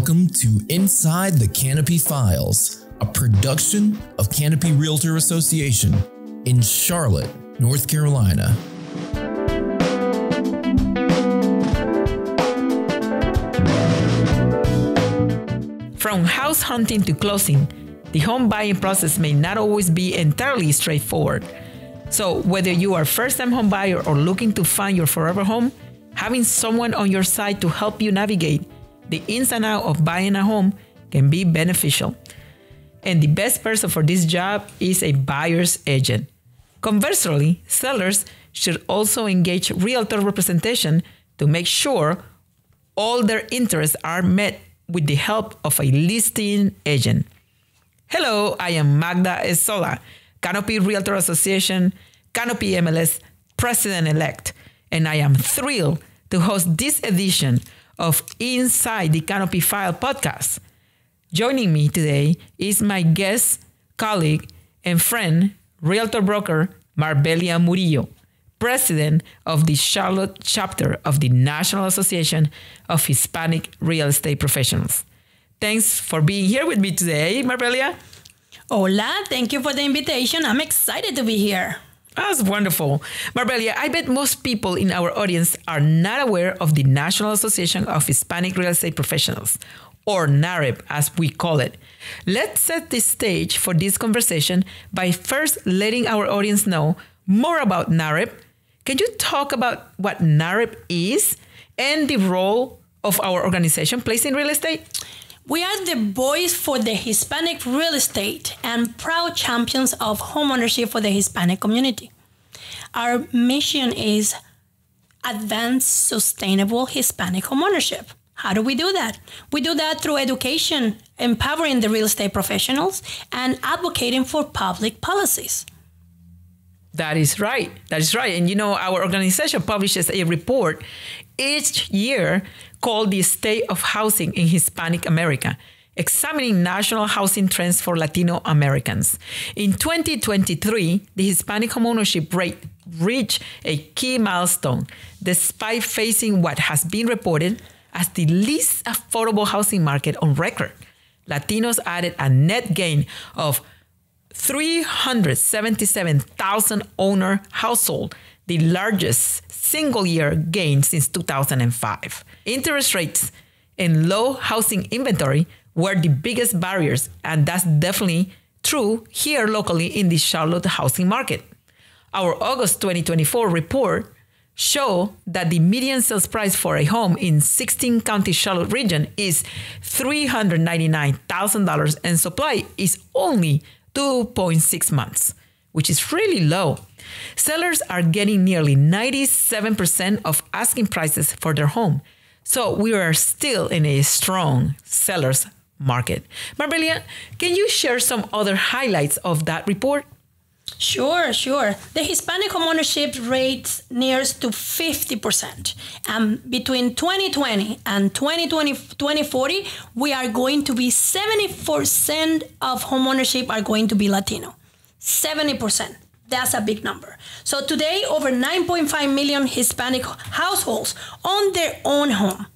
Welcome to Inside the Canopy Files, a production of Canopy Realtor Association in Charlotte, North Carolina. From house hunting to closing, the home buying process may not always be entirely straightforward. So whether you are a first-time home buyer or looking to find your forever home, having someone on your side to help you navigate the ins and outs of buying a home can be beneficial. And the best person for this job is a buyer's agent. Conversely, sellers should also engage realtor representation to make sure all their interests are met with the help of a listing agent. Hello, I am Magda Esola, Canopy Realtor Association, Canopy MLS President-elect, and I am thrilled to host this edition of Inside the Canopy File podcast. Joining me today is my guest, colleague, and friend, realtor broker Marbelia Murillo, president of the Charlotte chapter of the National Association of Hispanic Real Estate Professionals. Thanks for being here with me today, Marbelia. Hola, thank you for the invitation. I'm excited to be here. That's wonderful. Marbelia, I bet most people in our audience are not aware of the National Association of Hispanic Real Estate Professionals, or NAREP as we call it. Let's set the stage for this conversation by first letting our audience know more about NAREP. Can you talk about what NAREP is and the role of our organization plays in real estate? We are the voice for the Hispanic real estate and proud champions of homeownership for the Hispanic community. Our mission is advance sustainable Hispanic homeownership. How do we do that? We do that through education, empowering the real estate professionals, and advocating for public policies. That is right. That is right. And you know, our organization publishes a report each year called the State of Housing in Hispanic America, examining national housing trends for Latino Americans. In 2023, the Hispanic homeownership rate reached a key milestone, despite facing what has been reported as the least affordable housing market on record. Latinos added a net gain of 377,000 owner household, the largest single-year gain since 2005. Interest rates and low housing inventory were the biggest barriers, and that's definitely true here locally in the Charlotte housing market. Our August 2024 report show that the median sales price for a home in 16 county Charlotte region is $399,000 and supply is only 2.6 months, which is really low. Sellers are getting nearly 97% of asking prices for their home. So we are still in a strong seller's market. Marbelia, can you share some other highlights of that report? Sure. The Hispanic homeownership rate nears to 50%. And between 2020 and 2040, we are going to be 70% of homeownership are going to be Latino. 70%. That's a big number. So today, over 9.5 million Hispanic households own their own home.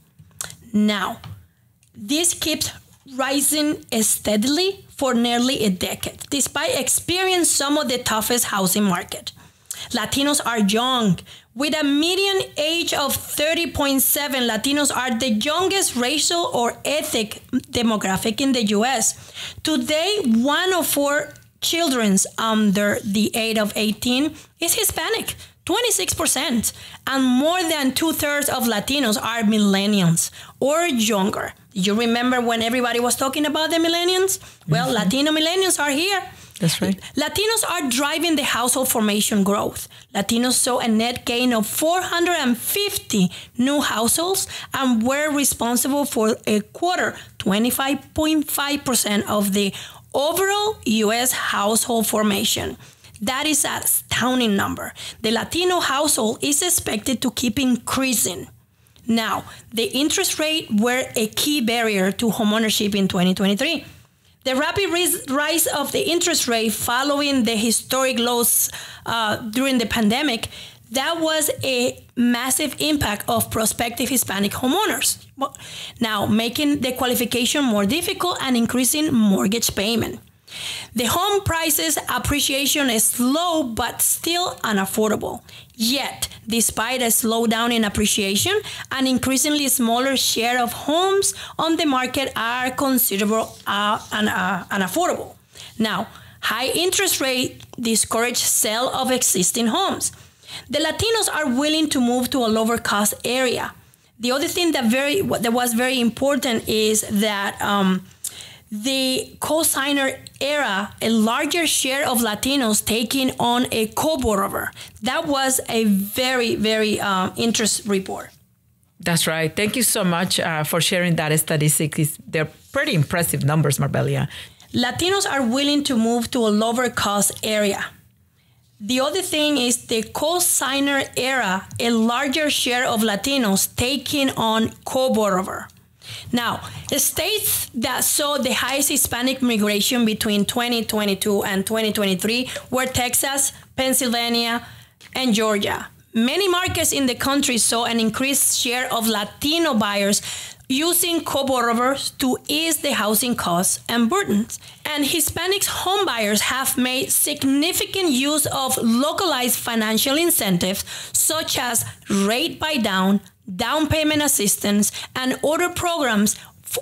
Now, this keeps rising steadily for nearly a decade, despite experiencing some of the toughest housing market. Latinos are young. With a median age of 30.7, Latinos are the youngest racial or ethnic demographic in the U.S. Today, 1 of 4 children under the age of 18 is Hispanic, 26%, and more than 2/3 of Latinos are millennials or younger. You remember when everybody was talking about the millennials? Well, Latino millennials are here. That's right. Latinos are driving the household formation growth. Latinos saw a net gain of 450 new households and were responsible for a quarter, 25.5% of the overall U.S. household formation. That is an astounding number. The Latino household is expected to keep increasing. Now, the interest rate were a key barrier to homeownership in 2023. The rapid rise of the interest rate following the historic lows during the pandemic That was a massive impact of prospective Hispanic homeowners. Now, making the qualification more difficult and increasing mortgage payment. The home prices appreciation is slow but still unaffordable. Yet, despite a slowdown in appreciation, an increasingly smaller share of homes on the market are considerable and unaffordable. Now, high interest rate discourage sale of existing homes. The Latinos are willing to move to a lower cost area. The other thing that was very important is that the co-signer era, a larger share of Latinos taking on a co-borrower. That was a very, very interesting report. That's right. Thank you so much for sharing that statistics. They're pretty impressive numbers, Marbelia. Latinos are willing to move to a lower cost area. The other thing is the co-signer era, a larger share of Latinos taking on co-borrower. Now, the states that saw the highest Hispanic migration between 2022 and 2023 were Texas, Pennsylvania, and Georgia. Many markets in the country saw an increased share of Latino buyers using co-borrowers to ease the housing costs and burdens. And Hispanic home buyers have made significant use of localized financial incentives such as rate buy down, down payment assistance, and other programs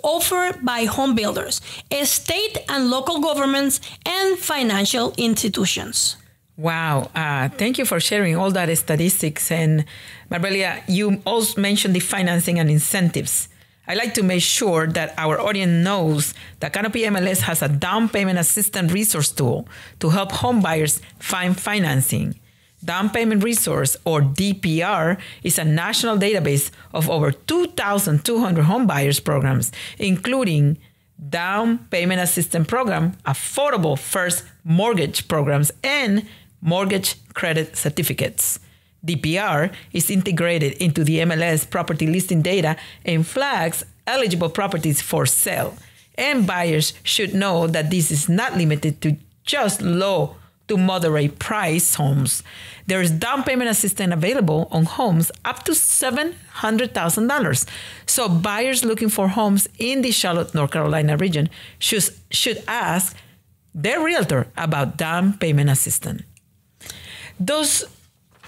offered by home builders, state and local governments, and financial institutions. Wow. Thank you for sharing all that statistics. And Marbelia, you also mentioned the financing and incentives. I like to make sure that our audience knows that Canopy MLS has a down payment assistance resource tool to help home buyers find financing. Down Payment Resource, or DPR, is a national database of over 2,200 home buyers programs, including Down Payment Assistance Program, Affordable First Mortgage Programs, and Mortgage Credit Certificates. DPR is integrated into the MLS property listing data and flags eligible properties for sale. And buyers should know that this is not limited to just low to moderate price homes. There is down payment assistance available on homes up to $700,000. So buyers looking for homes in the Charlotte, North Carolina region should ask their realtor about down payment assistance. Does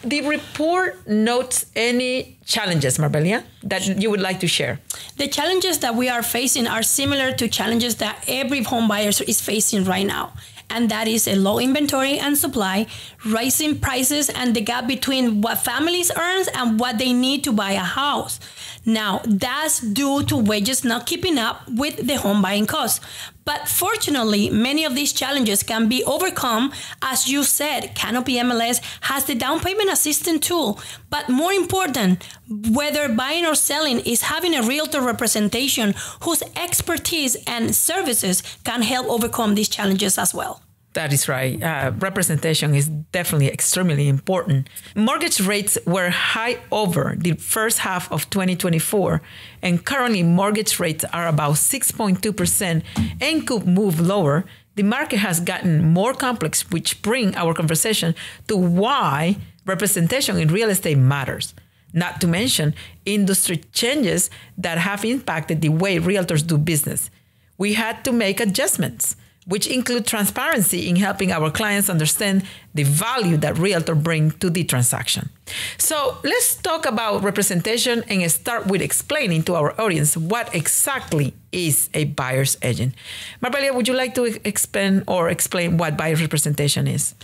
the report notes any challenges, Marbelia, that you would like to share? The challenges that we are facing are similar to challenges that every home buyer is facing right now. And that is a low inventory and supply, rising prices, and the gap between what families earn and what they need to buy a house. Now, that's due to wages not keeping up with the home buying costs. But fortunately, many of these challenges can be overcome. As you said, Canopy MLS has the down payment assistance tool. But more important, whether buying or selling, is having a realtor representation whose expertise and services can help overcome these challenges as well. That is right. Representation is definitely extremely important. Mortgage rates were high over the first half of 2024, and currently mortgage rates are about 6.2% and could move lower. The market has gotten more complex, which bring our conversation to why representation in real estate matters. Not to mention industry changes that have impacted the way realtors do business. We had to make adjustments, which include transparency in helping our clients understand the value that realtor bring to the transaction. So let's talk about representation and start with explaining to our audience what exactly is a buyer's agent. Marbelia, would you like to explain what buyer's representation is?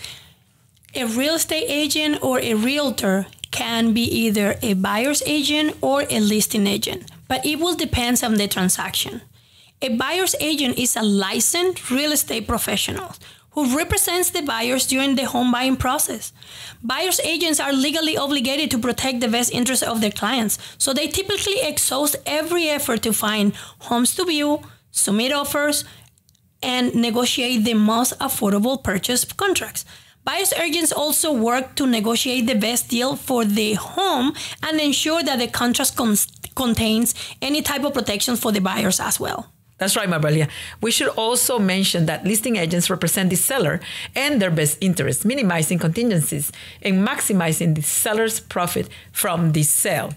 A real estate agent or a realtor can be either a buyer's agent or a listing agent, but it will depend on the transaction. A buyer's agent is a licensed real estate professional who represents the buyers during the home buying process. Buyer's agents are legally obligated to protect the best interests of their clients, so they typically exhaust every effort to find homes to view, submit offers, and negotiate the most affordable purchase contracts. Buyer's agents also work to negotiate the best deal for the home and ensure that the contract contains any type of protection for the buyers as well. That's right, Marbelia. We should also mention that listing agents represent the seller and their best interests, minimizing contingencies and maximizing the seller's profit from the sale.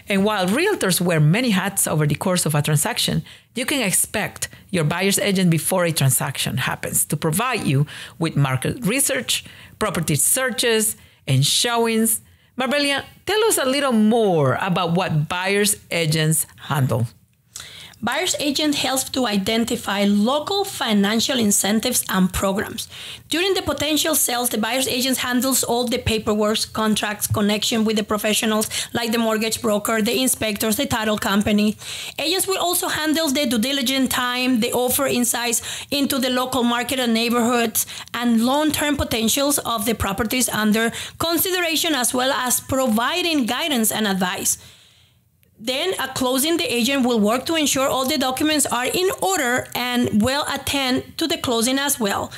And while realtors wear many hats over the course of a transaction, you can expect your buyer's agent before a transaction happens to provide you with market research, property searches, and showings. Marbelia, tell us a little more about what buyer's agents handle. Buyer's agent helps to identify local financial incentives and programs. During the potential sales, the buyer's agent handles all the paperwork, contracts, connection with the professionals like the mortgage broker, the inspectors, the title company. Agents will also handle the due diligence time, the offer insights into the local market and neighborhoods, and long-term potentials of the properties under consideration, as well as providing guidance and advice. Then at closing, the agent will work to ensure all the documents are in order and will attend to the closing as well,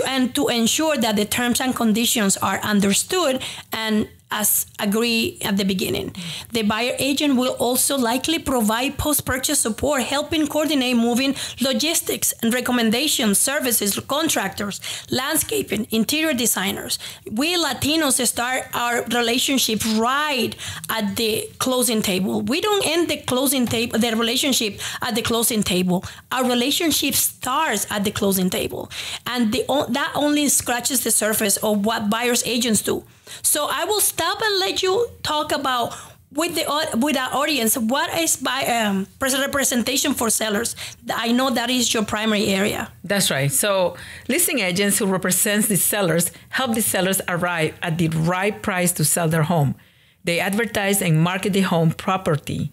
and to ensure that the terms and conditions are understood and as agreed at the beginning. The buyer agent will also likely provide post-purchase support, helping coordinate moving logistics and recommendations, services, contractors, landscaping, interior designers. We Latinos start our relationship right at the closing table. We don't end the relationship at the closing table. Our relationship starts at the closing table. And that only scratches the surface of what buyer's agents do. So I will stop and let you talk about with our audience, what is representation for sellers? I know that is your primary area. That's right. So listing agents who represent the sellers help the sellers arrive at the right price to sell their home. They advertise and market the home property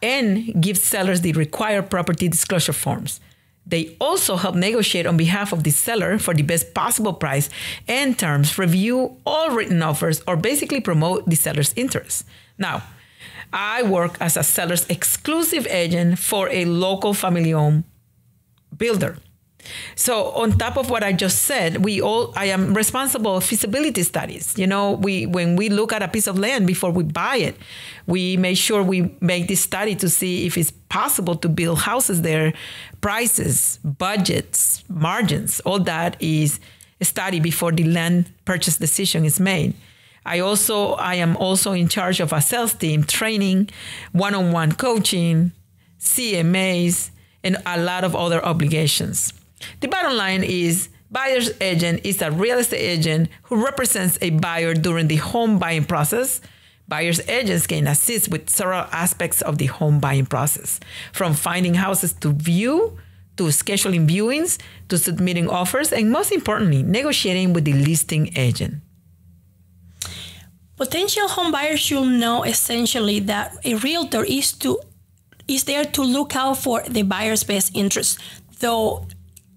and give sellers the required property disclosure forms. They also help negotiate on behalf of the seller for the best possible price and terms, review all written offers, or basically promote the seller's interests. Now, I work as a seller's exclusive agent for a local family-owned builder. So on top of what I just said, I am responsible for feasibility studies. When we look at a piece of land before we buy it, we make sure we make this study to see if it's possible to build houses there, prices, budgets, margins, all that is studied before the land purchase decision is made. I am also in charge of a sales team, training, one-on-one coaching, CMAs, and a lot of other obligations. The bottom line is buyer's agent is a real estate agent who represents a buyer during the home buying process. Buyer's agents can assist with several aspects of the home buying process, from finding houses to view, to scheduling viewings, to submitting offers, and most importantly, negotiating with the listing agent. Potential home buyers should know essentially that a realtor is there to look out for the buyer's best interest, though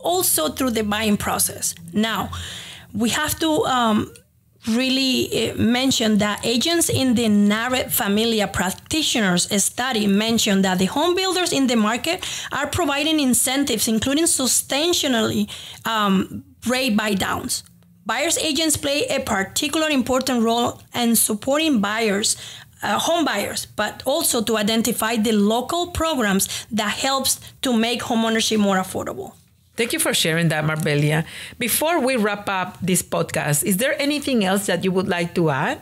also through the buying process. Now, we have to really mention that agents in the NARET Familia Practitioners study mentioned that the home builders in the market are providing incentives, including substantially rate buy downs. Buyer's agents play a particularly important role in supporting home buyers, but also to identify the local programs that helps to make homeownership more affordable. Thank you for sharing that, Marbelia. Before we wrap up this podcast, is there anything else that you would like to add?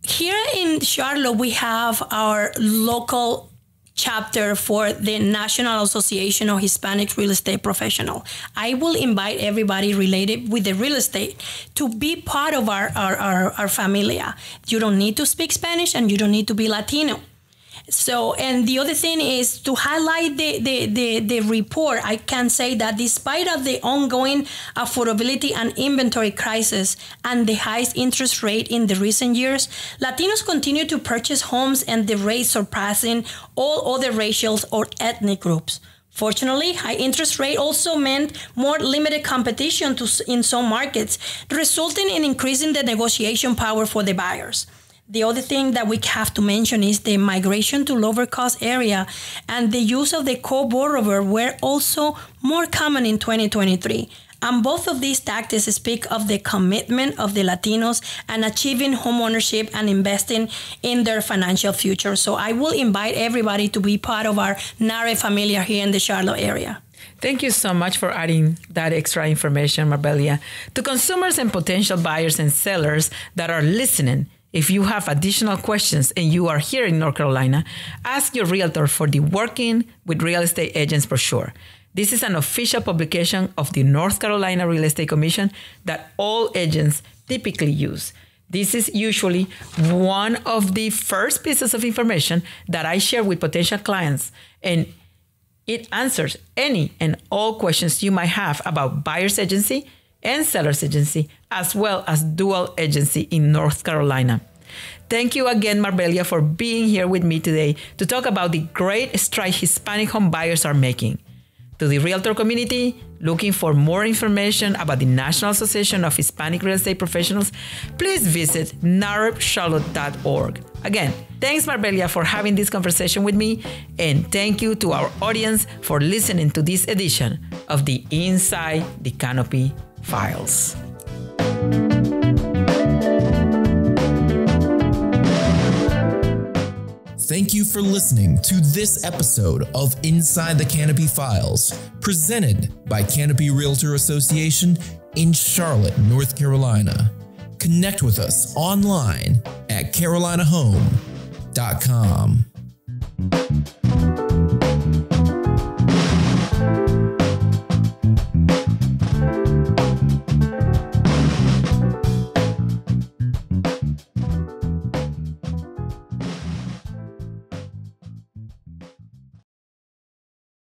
Here in Charlotte, we have our local chapter for the National Association of Hispanic Real Estate Professionals. I will invite everybody related with the real estate to be part of our familia. You don't need to speak Spanish and you don't need to be Latino. So, and the other thing is to highlight the report. I can say that despite of the ongoing affordability and inventory crisis and the highest interest rate in the recent years, Latinos continue to purchase homes and the rate surpassing all other racial or ethnic groups. Fortunately, high interest rate also meant more limited competition in some markets, resulting in increasing the negotiation power for the buyers. The other thing that we have to mention is the migration to lower cost area and the use of the co-borrower were also more common in 2023. And both of these tactics speak of the commitment of the Latinos and achieving homeownership and investing in their financial future. So I will invite everybody to be part of our NARE Familia here in the Charlotte area. Thank you so much for adding that extra information, Marbelia. To consumers and potential buyers and sellers that are listening, if you have additional questions and you are here in North Carolina, ask your realtor for the Working with Real Estate Agents brochure. This is an official publication of the North Carolina Real Estate Commission that all agents typically use. This is usually one of the first pieces of information that I share with potential clients, and it answers any and all questions you might have about buyer's agency and seller's agency, as well as dual agency in North Carolina. Thank you again, Marbelia, for being here with me today to talk about the great stride Hispanic home buyers are making. To the realtor community looking for more information about the National Association of Hispanic Real Estate Professionals, please visit narebcharlotte.org. Again, thanks, Marbelia, for having this conversation with me, and thank you to our audience for listening to this edition of the Inside the Canopy Files. Thank you for listening to this episode of Inside the Canopy Files, presented by Canopy Realtor Association in Charlotte, North Carolina. Connect with us online at carolinahome.com.